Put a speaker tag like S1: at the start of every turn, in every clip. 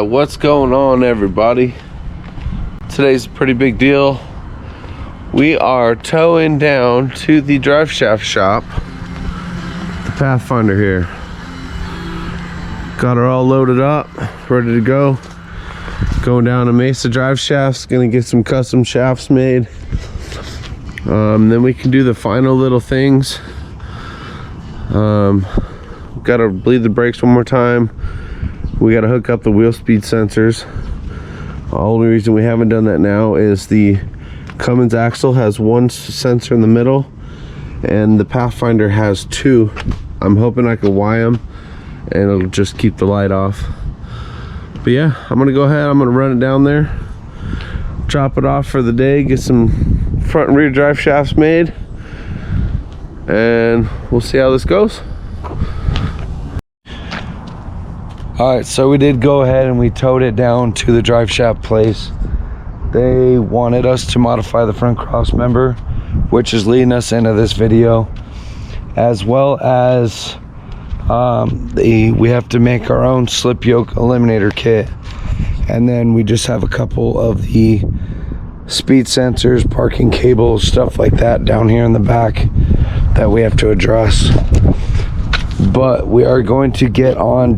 S1: What's going on, everybody? Today's a pretty big deal. We are towing down to the drive shaft shop, the Pathfinder here. Got her all loaded up, ready to go. Going down to Mesa drive shafts, gonna get some custom shafts made. Then we can do the final little things. Gotta bleed the brakes one more time. We gotta hook up the wheel speed sensors. The only reason we haven't done that now is the Cummins axle has one sensor in the middle and the Pathfinder has two. I'm hoping I can wire them and it'll just keep the light off. But yeah, I'm gonna go ahead, I'm gonna run it down there, drop it off for the day, get some front and rear drive shafts made, and we'll see how this goes. Alright, so we did go ahead and we towed it down to the drive shaft place. They wanted us to modify the front cross member, which is leading us into this video, as well as we have to make our own slip yoke eliminator kit, and then we just have a couple of the speed sensors, parking cables, stuff like that down here in the back that we have to address. But we are going to get on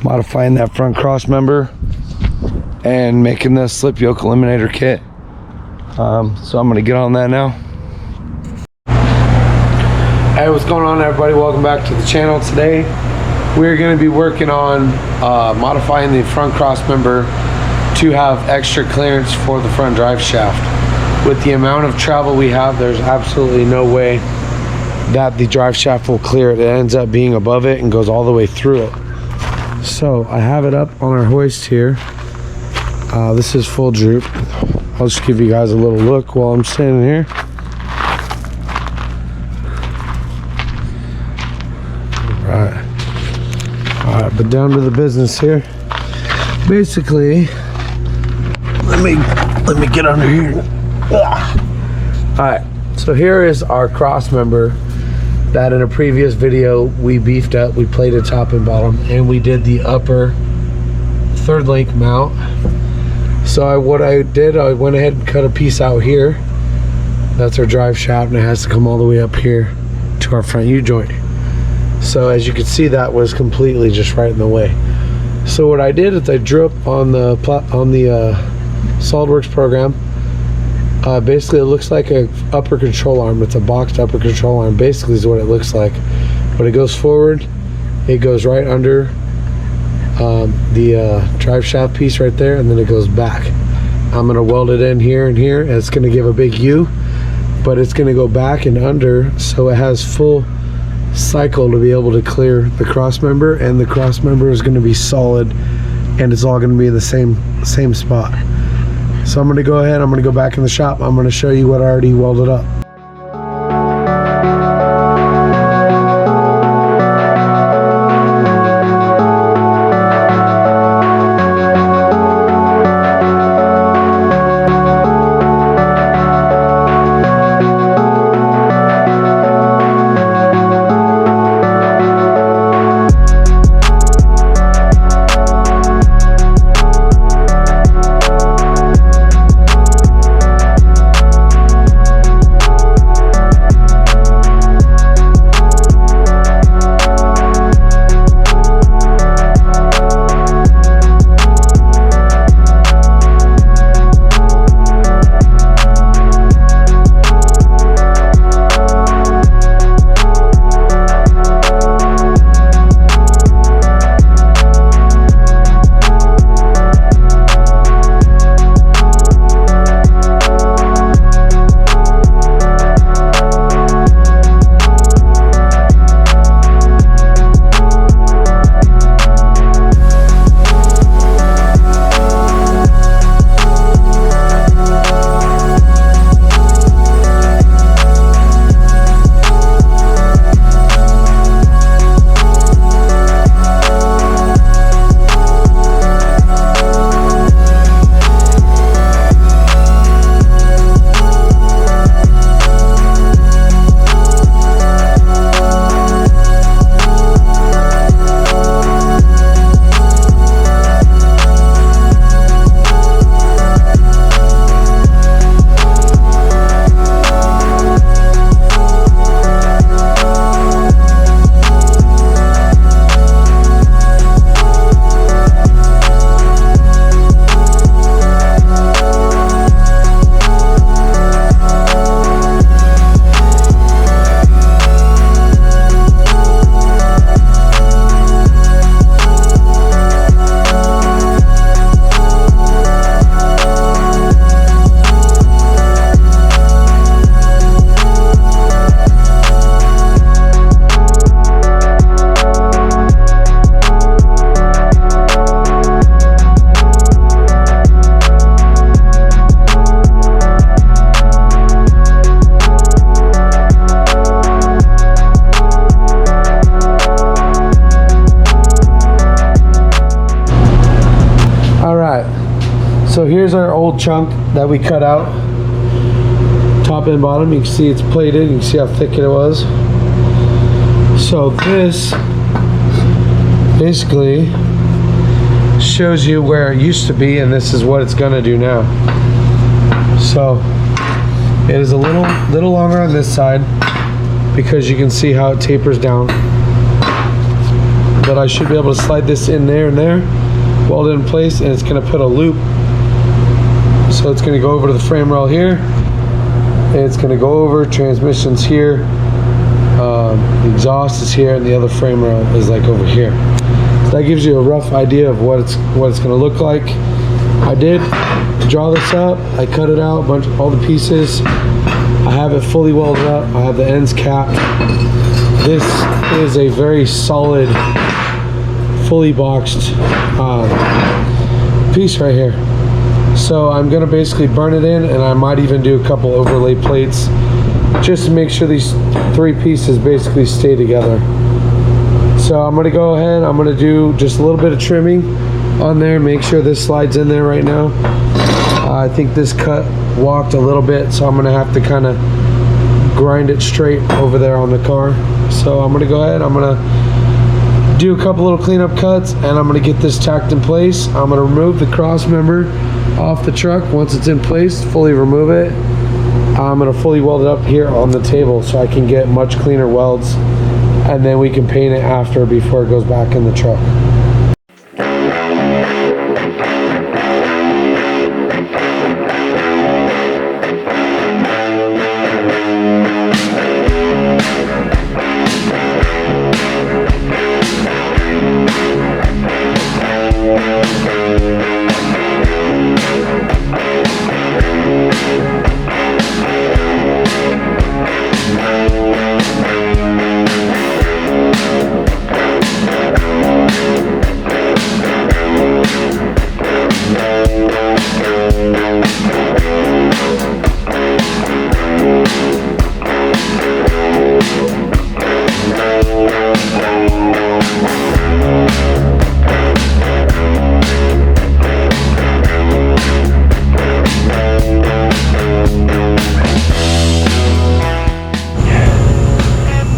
S1: modifying that front cross member and making the slip yoke eliminator kit. So I'm gonna get on that now. Hey, what's going on, everybody? Welcome back to the channel. Today we're going to be working on modifying the front cross member to have extra clearance for the front drive shaft. With the amount of travel we have, there's absolutely no way that the drive shaft will clear it. It ends up being above it and goes all the way through it. So I have it up on our hoist here. This is full droop. I'll just give you guys a little look while I'm standing here. Alright, but down to the business here. Basically, let me get under here. Alright, so here is our cross member that in a previous video we beefed up. We plated top and bottom, and we did the upper third link mount. So what I did, I went ahead and cut a piece out here. That's our drive shaft, and it has to come all the way up here to our front U-joint. So as you can see, that was completely just right in the way. So what I did is I drew up on the SolidWorks program. Basically, it looks like a upper control arm. It's a boxed upper control arm. Basically, is what it looks like. When it goes forward, it goes right under the drive shaft piece right there, and then it goes back. I'm gonna weld it in here and here, and it's gonna give a big U, but it's gonna go back and under, so it has full cycle to be able to clear the cross member, and the cross member is going to be solid, and it's all going to be in the same spot. So I'm going to go ahead, I'm going to go back in the shop, I'm going to show you what I already welded up. chunk that we cut out, top and bottom. You can see it's plated. You can see how thick it was. So this basically shows you where it used to be, and this is what it's gonna do now. So it is a little longer on this side because you can see how it tapers down. But I should be able to slide this in there and there, weld it in place, and it's gonna put a loop. So it's gonna go over to the frame rail here, and it's gonna go over, transmissions here, the exhaust is here, and the other frame rail is like over here. So that gives you a rough idea of what it's gonna look like. I did draw this up, I cut it out, all the pieces. I have it fully welded up, I have the ends capped. This is a very solid, fully boxed piece right here. So I'm gonna basically burn it in, and I might even do a couple overlay plates just to make sure these three pieces basically stay together. So I'm gonna go ahead, I'm gonna do just a little bit of trimming on there, make sure this slides in there right now. I think this cut walked a little bit, so I'm gonna have to kind of grind it straight over there on the car. So I'm gonna go ahead, I'm gonna do a couple little cleanup cuts, and I'm gonna get this tacked in place. I'm gonna remove the cross member off the truck. Once it's in place, fully remove it. I'm gonna fully weld it up here on the table so I can get much cleaner welds, and then we can paint it after, before it goes back in the truck.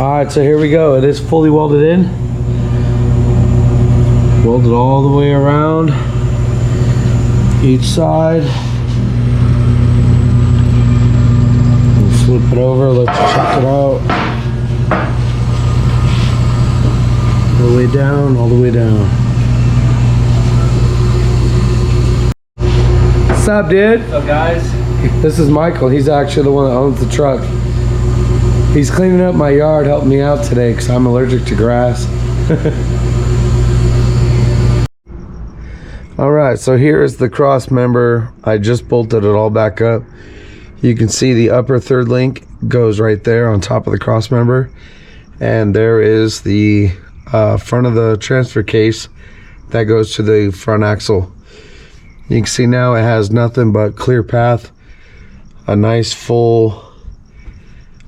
S1: Alright, so here we go. It is fully welded in. Welded all the way around each side. We'll flip it over, let's check it out. All the way down, all the way down. What's up, dude?
S2: What's up, guys?
S1: This is Michael. He's actually the one that owns the truck. He's cleaning up my yard, helping me out today because I'm allergic to grass. Alright, so here is the cross member. I just bolted it all back up. You can see the upper third link goes right there on top of the cross member. And there is the front of the transfer case that goes to the front axle. You can see now it has nothing but clear path. A nice full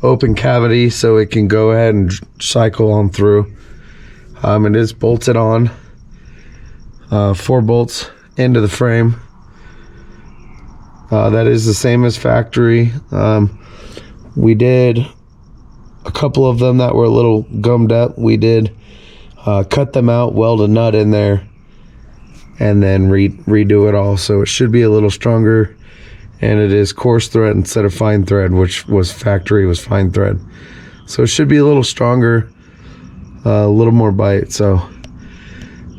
S1: open cavity so it can go ahead and cycle on through. It is bolted on, 4 bolts into the frame. That is the same as factory. We did a couple of them that were a little gummed up. We did cut them out, weld a nut in there, and then redo it all, so it should be a little stronger. And it is coarse thread instead of fine thread, which was factory was fine thread. So it should be a little stronger, a little more bite. So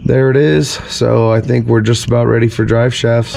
S1: there it is. So I think we're just about ready for drive shafts.